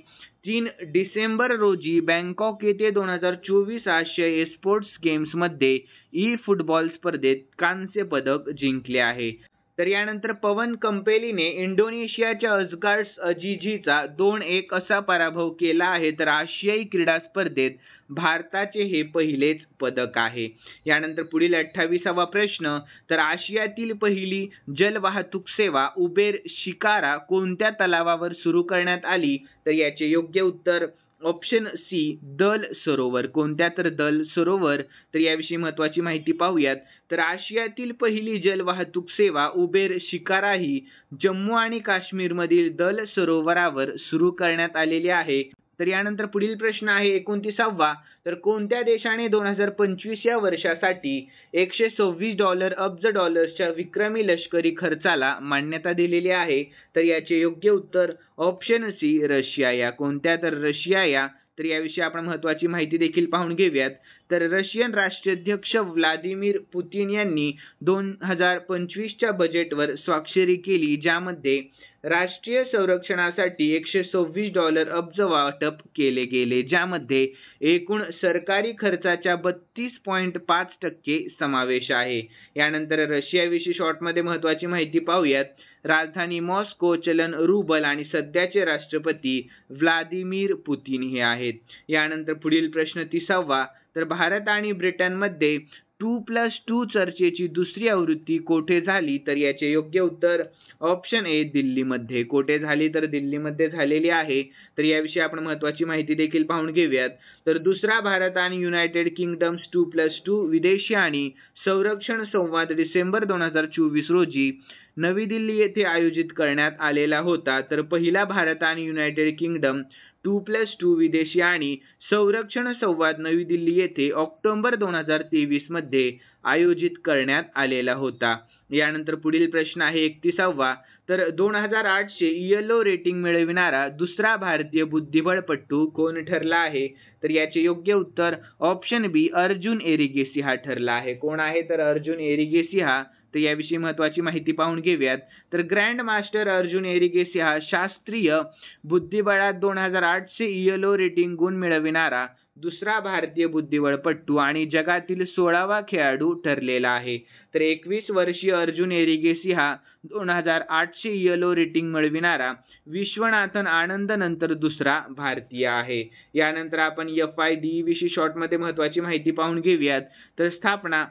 3 डिसेंबर रोजी बँकॉक येथे 2024 आशियाई स्पोर्ट्स गेम्समध्ये फुटबॉल स्पर्धेत कांस्य पदक जिंकले आहे. तर यानंतर पवन कंपेलीने इंडोनेशियाच्या अझगार्स अझिझीचा 2-1 असा पराभव केला आहे. तर आशियाई क्रीडा स्पर्धेत भारताचे हे पहिलेच पदक आहे. यानंतर पुढील 28वा प्रश्न, तर आशियातील पहिली जलवाहतूक सेवा उबेर शिकारा कोणत्या तलावावर सुरू करण्यात आली? तर याचे योग्य उत्तर ऑप्शन सी दल सरोवर. कोणत्या? तर दल सरोवर. तर याविषयी महत्त्वाची माहिती पाहूयात. तर आशियातील पहिली जलवाहतूक सेवा उबेर शिकारा ही जम्मू आणि काश्मीरमधील दल सरोवरावर सुरू करण्यात आलेली आहे. तर यानंतर पुढील प्रश्न आहे 29वा, तर कोणत्या देशाने 2025 या वर्षासाठी $126 अब्ज डॉलर्सच्या विक्रमी लष्करी खर्चाला मान्यता दिलेली आहे? तर याचे योग्य उत्तर ऑप्शन सी रशिया या. कोणत्या? तर रशिया या. तर याविषयी आपण महत्त्वाची माहिती देखील पाहून घेऊयात. तर रशियन राष्ट्राध्यक्ष व्लादिमीर पुतिन यांनी 2025च्या बजेटवर स्वाक्षरी केली, ज्यामध्ये राष्ट्रीय संरक्षणासाठी $126 अब्ज वाटप केले गेले, ज्यामध्ये एकूण सरकारी खर्चाच्या 32.5% समावेश आहे. यानंतर रशियाविषयी शॉर्टमध्ये महत्त्वाची माहिती पाहूयात. राजधानी मॉस्को, चलन रुबल आणि सध्याचे राष्ट्रपती व्लादिमीर पुतिन हे आहेत. यानंतर पुढील प्रश्न 30वा, तर भारत आणि ब्रिटनमध्ये 2+2 चर्चेची दुसरी आवृत्ती कोठे झाली? तर याचे योग्य उत्तर ऑप्शन ए दिल्लीमध्ये. कोठे झाली? तर दिल्लीमध्ये झालेली आहे. तर याविषयी आपण महत्त्वाची माहिती देखील पाहून घेऊयात. तर दुसरा भारत आणि युनायटेड किंगडम्स 2+2 विदेशी आणि संरक्षण संवाद डिसेंबर 2024 रोजी नवी दिल्ली येथे आयोजित करण्यात आलेला होता. तर पहिला भारत आणि युनायटेड किंगडम 2+2 विदेशी आणि संरक्षण संवाद नवी दिल्ली येथे ऑक्टोबर 2023 मध्ये आयोजित करण्यात आलेला होता. यानंतर पुढील प्रश्न आहे 31वा, तर 2008चे ILO रेटिंग मिळविणारा दुसरा भारतीय बुद्धिबळपटू कोण ठरला आहे? तर याचे योग्य उत्तर ऑप्शन बी अर्जुन एरिगेसी हा ठरला आहे. कोण आहे? तर अर्जुन एरिगेसी हा. तर याविषयी महत्त्वाची माहिती पाहून घेऊयात. तर ग्रँड मास्टर अर्जुन एरिगेसी हा शास्त्रीय बुद्धिबळात 2008चे ILO रेटिंग गुण मिळविणारा दुसरा भारतीय बुद्धिबळपटू आणि जगातील 16वा खेळाडू ठरलेला आहे. तर 21 वर्षीय अर्जुन एरिगेसी हा 2008चे ILO रेटिंग मिळविणारा विश्वनाथन आनंद नंतर दुसरा भारतीय आहे. यानंतर आपण FIDE विषयी शॉर्टमध्ये महत्त्वाची माहिती पाहून घेऊयात. तर स्थापना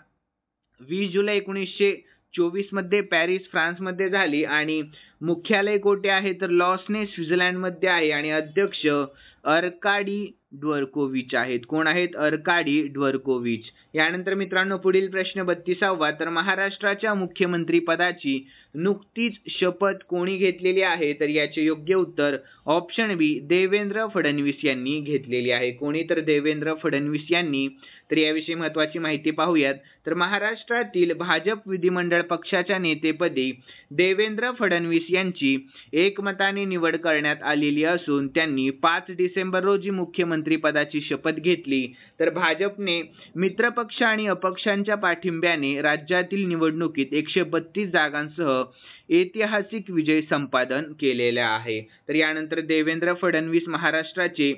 20 जुलै 1924 मध्ये पॅरिस फ्रान्समध्ये झाली आणि मुख्यालय कोठे आहे? तर लॉसने स्वित्झर्लंडमध्ये आहे आणि अध्यक्ष अर्काडी ड्वरकोविच आहेत. कोण आहेत? अर्काडी ड्वरकोविच. यानंतर मित्रांनो पुढील प्रश्न 32वा, तर महाराष्ट्राच्या मुख्यमंत्री पदाची नुकतीच शपथ कोणी घेतलेली आहे? तर याचे योग्य उत्तर ऑप्शन बी देवेंद्र फडणवीस यांनी घेतलेली आहे. कोणी? तर देवेंद्र फडणवीस यांनी. तर याविषयी महत्त्वाची माहिती पाहूयात. तर महाराष्ट्रातील भाजप विधिमंडळ पक्षाच्या नेतेपदी देवेंद्र फडणवीस यांची एकमताने निवड करण्यात आलेली असून त्यांनी 5 डिसेंबर रोजी मुख्यमंत्री पदाची शपथ घेतली. तर भाजपने मित्रपक्ष आणि अपक्षांच्या पाठिंब्याने राज्यातील निवडणुकीत 132 जागांसह ऐतिहासिक विजय संपादन केलेला आहे. तर यानंतर देवेंद्र फडणवीस महाराष्ट्राचे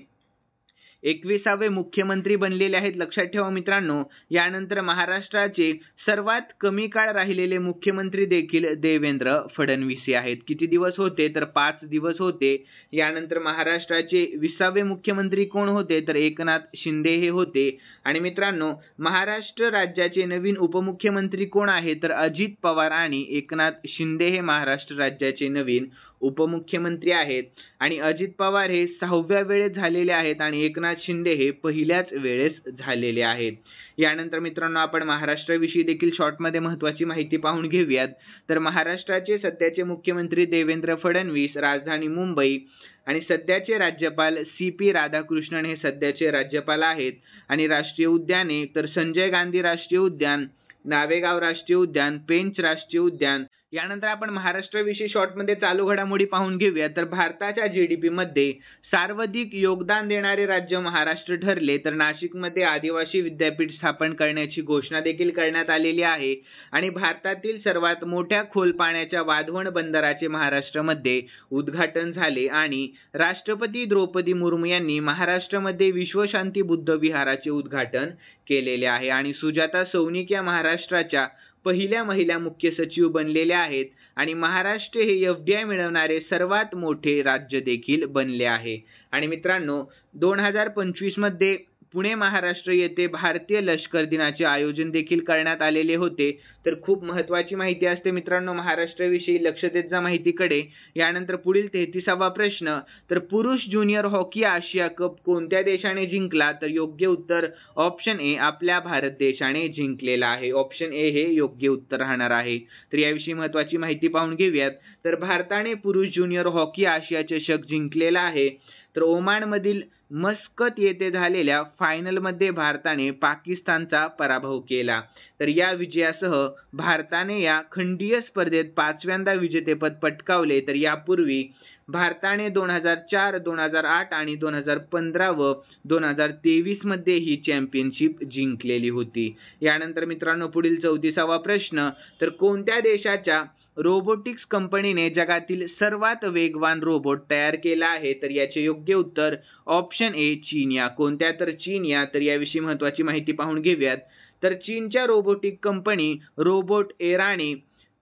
21वे मुख्यमंत्री बनलेले आहेत, लक्षात ठेवा मित्रांनो. यानंतर महाराष्ट्राचे सर्वात कमी काळ राहिलेले मुख्यमंत्री देखील देवेंद्र फडणवीस आहेत. किती दिवस होते तर 5 दिवस होते. यानंतर महाराष्ट्राचे 20वे मुख्यमंत्री कोण होते तर एकनाथ शिंदे हे होते. आणि मित्रांनो, महाराष्ट्र राज्याचे नवीन उपमुख्यमंत्री कोण आहे तर अजित पवार आणि एकनाथ शिंदे हे महाराष्ट्र राज्याचे नवीन उपमुख्यमंत्री आहेत. आणि अजित पवार हे 6व्या वेळेस झालेले आहेत आणि एकनाथ शिंदे हे पहिल्याच वेळेस झालेले आहेत. यानंतर मित्रांनो, आपण महाराष्ट्राविषयी देखील शॉर्टमध्ये महत्त्वाची माहिती पाहून घेऊयात. तर महाराष्ट्राचे सध्याचे मुख्यमंत्री देवेंद्र फडणवीस, राजधानी मुंबई, आणि सध्याचे राज्यपाल CP राधाकृष्णन हे सध्याचे राज्यपाल आहेत. आणि राष्ट्रीय उद्याने तर संजय गांधी राष्ट्रीय उद्यान, नावेगाव राष्ट्रीय उद्यान, पेंच राष्ट्रीय उद्यान. यानंतर आपण महाराष्ट्राविषयी शॉर्टमध्ये चालू घडामोडी पाहून घेऊया. तर भारताच्या GDP मध्ये सर्वाधिक योगदान देणारे राज्य महाराष्ट्र ठरले. तर नाशिकमध्ये आदिवासी विद्यापीठ स्थापन करण्याची घोषणा देखील करण्यात आलेली आहे. आणि भारतातील सर्वात मोठ्या खोल पाण्याच्या वाधवण बंदराचे महाराष्ट्रामध्ये उद्घाटन झाले. आणि राष्ट्रपती द्रौपदी मुर्मू यांनी महाराष्ट्रामध्ये विश्वशांती बुद्ध विहाराचे उद्घाटन केलेले आहे. आणि सुजाता सौनिक या महाराष्ट्राच्या पहिल्या महिला मुख्य सचिव बनलेल्या आहेत. आणि महाराष्ट्र हे FDI मिळवणारे सर्वात मोठे राज्य देखील बनले आहे. आणि मित्रांनो, 2025 मध्ये पुणे महाराष्ट्र येथे भारतीय लष्कर दिनाचे आयोजन देखील करण्यात आलेले होते. तर खूप महत्त्वाची माहिती असते मित्रांनो महाराष्ट्राविषयी, लक्ष देत जा माहितीकडे. यानंतर पुढील 33वा प्रश्न, तर पुरुष ज्युनियर हॉकी आशिया कप कोणत्या देशाने जिंकला तर योग्य उत्तर ऑप्शन A आपल्या भारत देशाने जिंकलेला आहे. ऑप्शन A हे योग्य उत्तर राहणार आहे. तर याविषयी महत्त्वाची माहिती पाहून घेऊयात. तर भारताने पुरुष ज्युनियर हॉकी आशिया चषक जिंकलेला आहे. तर ओमानमधील मस्कत येथे झालेल्या फायनलमध्ये भारताने पाकिस्तानचा पराभव केला. तर या विजयासह भारताने या खंडीय स्पर्धेत 5व्यांदा विजेतेपद पटकावले. तर यापूर्वी भारताने 2004, 2008 आणि 2015 व 2023 मध्ये ही चॅम्पियनशिप जिंकलेली होती. यानंतर मित्रांनो, पुढील 34वा प्रश्न, तर कोणत्या देशाच्या रोबोटिक्स कंपनीने जगातील सर्वात वेगवान रोबोट तयार केला आहे तर याचे योग्य उत्तर ऑप्शन A चीन या. कोणत्या तर चीन या. तर याविषयी महत्त्वाची माहिती पाहून घेऊयात. तर चीनच्या रोबोटिक कंपनी रोबोट एराने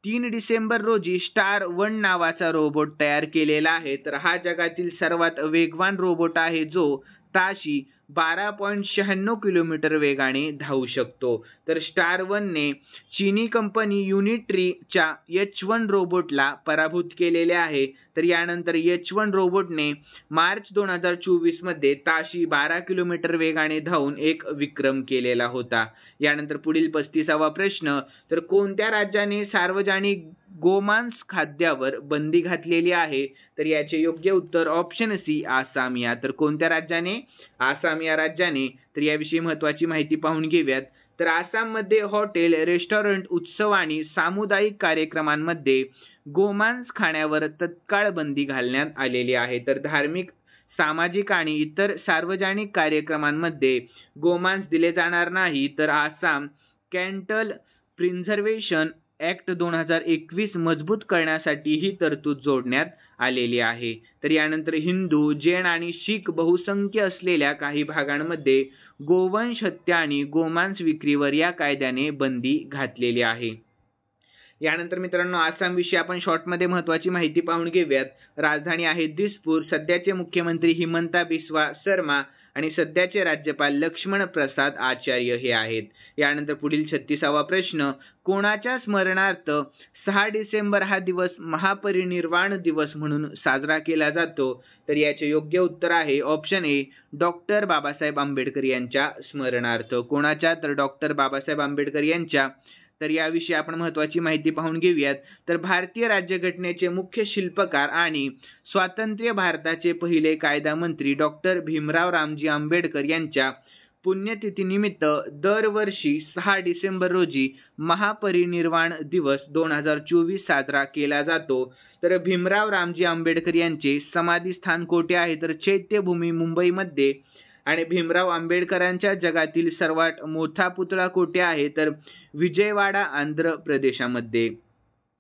3 डिसेंबर रोजी स्टार 1 नावाचा रोबोट तयार केलेला आहे. तर हा जगातील सर्वात वेगवान रोबोट आहे जो ताशी 12.96 किलोमीटर वेगाने धावू शकतो. तर स्टार 1 ने चीनी कंपनी युनिट्रीच्या H1 रोबोटला पराभूत केलेले आहे. तर यानंतर H1 रोबोटने मार्च 2024 मध्ये ताशी 12 किलोमीटर वेगाने धावून एक विक्रम केलेला होता. यानंतर पुढील 35वा प्रश्न, तर कोणत्या राज्याने सार्वजनिक गोमांस खाद्यावर बंदी घातलेली आहे तर याचे योग्य उत्तर ऑप्शन C आसाम या. तर कोणत्या राज्याने? आसाम या राज्याने. तर याविषयी महत्त्वाची माहिती पाहून घेऊयात. तर आसाममध्ये हॉटेल, रेस्टॉरंट, उत्सव आणि सामुदायिक कार्यक्रमांमध्ये गोमांस खाण्यावर तत्काळ बंदी घालण्यात आलेली आहे. तर धार्मिक, सामाजिक आणि इतर सार्वजनिक कार्यक्रमांमध्ये गोमांस दिले जाणार नाही. तर आसाम कॅटल प्रिझर्वेशन ॲक्ट 2021 मजबूत करण्यासाठी ही तरतूद जोडण्यात आलेली आहे. तर यानंतर हिंदू, जैन आणि शीख बहुसंख्य असलेल्या काही भागांमध्ये गोवंश हत्या आणि गोमांस विक्रीवर या कायद्याने बंदी घातलेली आहे. यानंतर मित्रांनो, आसामविषयी आपण शॉर्टमध्ये महत्त्वाची माहिती पाहून घेऊयात. राजधानी आहे दिसपूर. सध्याचे मुख्यमंत्री हिमंता बिस्वा शर्मा आणि सध्याचे राज्यपाल लक्ष्मण प्रसाद आचार्य हे आहेत. यानंतर पुढील 36वा प्रश्न, कोणाच्या स्मरणार्थ 6 डिसेंबर हा दिवस महापरिनिर्वाण दिवस म्हणून साजरा केला जातो तर याचे योग्य उत्तर आहे option A doctor Babasaheb Ambedkar यांच्या स्मरणार्थ. कोणाच्या? तर डॉक्टर बाबासाहेब आंबेडकर यांच्या. तर याविषयी आपण महत्त्वाची माहिती पाहून घेऊयात. तर भारतीय राज्यघटनेचे मुख्य शिल्पकार आणि स्वातंत्र्य भारताचे पहिले कायदा मंत्री डॉक्टर भीमराव रामजी आंबेडकर यांच्या पुण्यतिथीनिमित्त दरवर्षी 6 डिसेंबर रोजी महापरिनिर्वाण दिवस 2024 साजरा केला जातो. तर भीमराव रामजी आंबेडकर यांचे समाधी स्थान कोठे आहे तर चैत्यभूमी मुंबईमध्ये. आणि भीमराव आंबेडकरांच्या जगातील सर्वात मोठा पुतळा कोठे आहे तर विजयवाडा आंध्र प्रदेशामध्ये.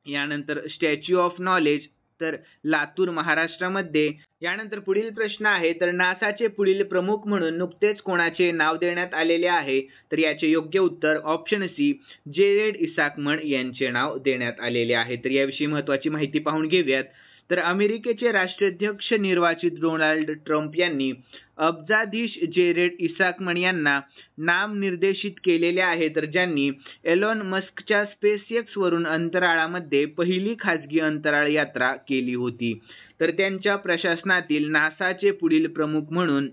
यानंतर स्टॅच्यू ऑफ नॉलेज तर लातूर महाराष्ट्रामध्ये. यानंतर पुढील प्रश्न आहे, तर नासाचे पुढील प्रमुख म्हणून नुकतेच कोणाचे नाव देण्यात आलेले आहे? तर याचे योग्य उत्तर ऑप्शन सी, जेरेड इसाकमन यांचे नाव देण्यात आलेले आहे. तर याविषयी महत्त्वाची माहिती पाहून घेऊयात. तर अमेरिकेचे राष्ट्राध्यक्ष निर्वाचित डोनाल्ड ट्रम्प यांनी अब्जाधीश जेरेड इसाकमन यांना नामनिर्देशित केलेले आहे, तर ज्यांनी एलॉन मस्कच्या स्पेसएक्स वरून अंतराळामध्ये पहिली खासगी अंतराळ यात्रा केली होती. तर त्यांच्या प्रशासनातील नासाचे पुढील प्रमुख म्हणून.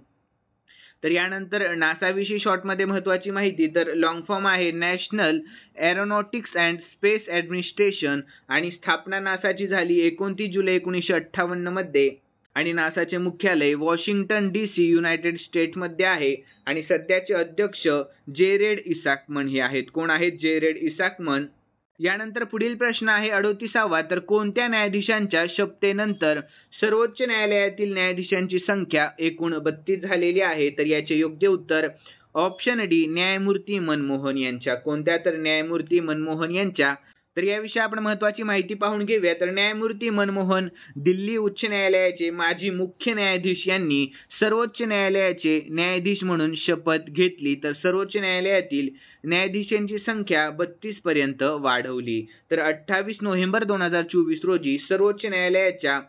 तर यानंतर नासाविषयी शॉर्टमध्ये महत्त्वाची माहिती, तर लॉंग फॉर्म आहे national aeronautics and space administration आणि स्थापना नासाची झाली 29 जुलै 1958 मध्ये आणि नासाचे मुख्यालय वॉशिंग्टन DC युनायटेड स्टेट्समध्ये आहे आणि सध्याचे अध्यक्ष जेरेड इसाकमन हे आहेत. कोण आहेत? जेरेड इसाकमन. यानंतर पुढील प्रश्न आहे 38वा, तर कोणत्या न्यायाधीशांच्या शपथेनंतर सर्वोच्च न्यायालयातील न्यायाधीशांची संख्या एकूण 32 झालेली आहे? तर याचे योग्य उत्तर ऑप्शन डी, न्यायमूर्ती मनमोहन यांच्या. कोणत्या? तर न्यायमूर्ती मनमोहन यांच्या. तर याविषयी आपण महत्त्वाची माहिती पाहून घेऊया. तर न्यायमूर्ती मनमोहन दिल्ली उच्च न्यायालयाचे माजी मुख्य न्यायाधीश यांनी सर्वोच्च न्यायालयाचे न्यायाधीश म्हणून शपथ घेतली. तर सर्वोच्च न्यायालयातील न्यायाधीशांची संख्या 32 पर्यंत वाढवली. तर 28 नोव्हेंबर 2024 रोजी सर्वोच्च न्यायालयाच्या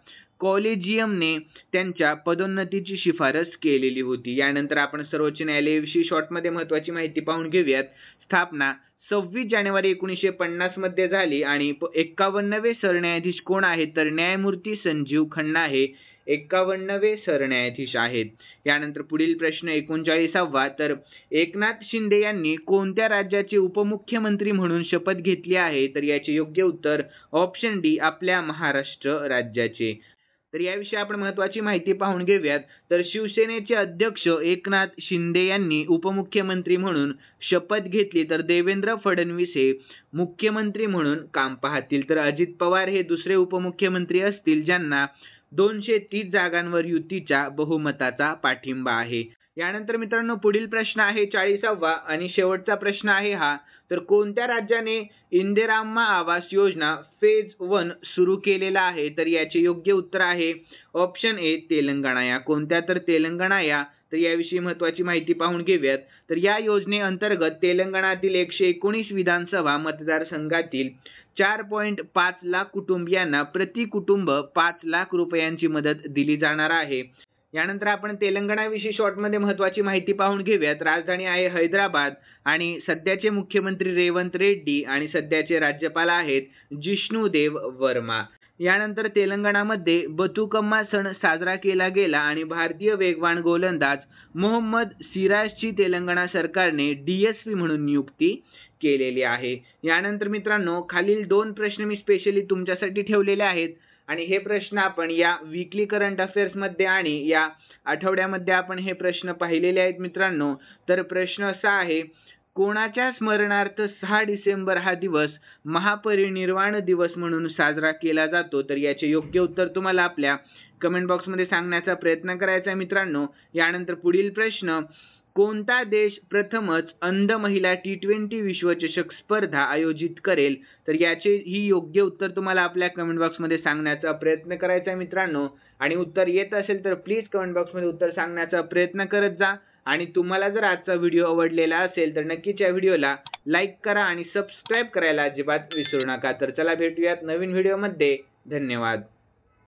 कॉलेजियमने त्यांच्या पदोन्नतीची शिफारस केलेली होती. यानंतर आपण सर्वोच्च न्यायालयाविषयी शॉर्टमध्ये महत्त्वाची माहिती पाहून घेऊयात. स्थापना 26 जानेवारी 1950 मध्ये झाली आणि 51वे सरन्यायाधीश कोण आहेत? तर न्यायमूर्ती संजीव खन्ना हे 51वे सरन्यायाधीश आहेत. यानंतर पुढील प्रश्न 39वा, तर एकनाथ शिंदे यांनी कोणत्या राज्याचे उपमुख्यमंत्री म्हणून शपथ घेतली आहे? तर याचे योग्य उत्तर ऑप्शन डी, आपल्या महाराष्ट्र राज्याचे. तर याविषयी आपण महत्त्वाची माहिती पाहून घेऊयात. तर शिवसेनेचे अध्यक्ष एकनाथ शिंदे यांनी उपमुख्यमंत्री म्हणून शपथ घेतली. तर देवेंद्र फडणवीस हे मुख्यमंत्री म्हणून काम पाहतील. तर अजित पवार हे दुसरे उपमुख्यमंत्री असतील, ज्यांना 230 जागांवर युतीच्या बहुमताचा पाठिंबा आहे. यानंतर मित्रांनो पुढील प्रश्न आहे 40वा आणि शेवटचा प्रश्न आहे हा, तर कोणत्या राज्याने इंदिराम्मा आवास योजना फेज 1 सुरू केलेला आहे? तर याचे योग्य उत्तर आहे ऑप्शन ए, तेलंगणा या. कोणत्या? तर तेलंगणा या. तर याविषयी महत्त्वाची माहिती पाहून घेऊयात. तर या योजनेअंतर्गत तेलंगणातील 119 विधानसभा मतदारसंघातील 4.5 लाख कुटुंबियांना प्रति कुटुंब 5 लाख रुपयांची मदत दिली जाणार आहे. यानंतर आपण तेलंगणाविषयी शॉर्टमध्ये महत्त्वाची माहिती पाहून घेऊयात. राजधानी आहे हैदराबाद आणि सध्याचे मुख्यमंत्री रेवंत रेड्डी आणि सध्याचे राज्यपाल आहेत जिष्णुदेव वर्मा. यानंतर तेलंगणामध्ये बथुकम्मा सण साजरा केला गेला आणि भारतीय वेगवान गोलंदाज मोहम्मद सिराजची तेलंगणा सरकारने DSP म्हणून नियुक्ती केलेली आहे. यानंतर मित्रांनो खालील 2 प्रश्न मी स्पेशली तुमच्यासाठी ठेवलेले आहेत आणि हे प्रश्न आपण या वीकली करंट अफेअर्स मध्ये आणि या आठवड्यामध्ये आपण हे प्रश्न पाहिलेले आहेत मित्रांनो. तर प्रश्न असा आहे, कोणाच्या स्मरणार्थ 6 डिसेंबर हा दिवस महापरिनिर्वाण दिवस म्हणून साजरा केला जातो? तर याचे योग्य उत्तर तुम्हाला आपल्या कमेंट बॉक्समध्ये सांगण्याचा प्रयत्न करायचा आहे मित्रांनो. यानंतर पुढील प्रश्न, कोणता देश प्रथमच अंध महिला T20 विश्वचषक स्पर्धा आयोजित करेल? तर याचे ही योग्य उत्तर तुम्हाला आपल्या कमेंट बॉक्समध्ये सांगण्याचा प्रयत्न करायचा आहे मित्रांनो. आणि उत्तर येत असेल तर प्लीज कमेंट बॉक्समध्ये उत्तर सांगण्याचा प्रयत्न करत जा. आणि तुम्हाला जर आजचा व्हिडिओ आवडलेला असेल तर नक्कीच या व्हिडिओला लाईक करा आणि सबस्क्राईब करायला अजिबात विसरू नका. तर चला भेटूयात नवीन व्हिडिओमध्ये. धन्यवाद.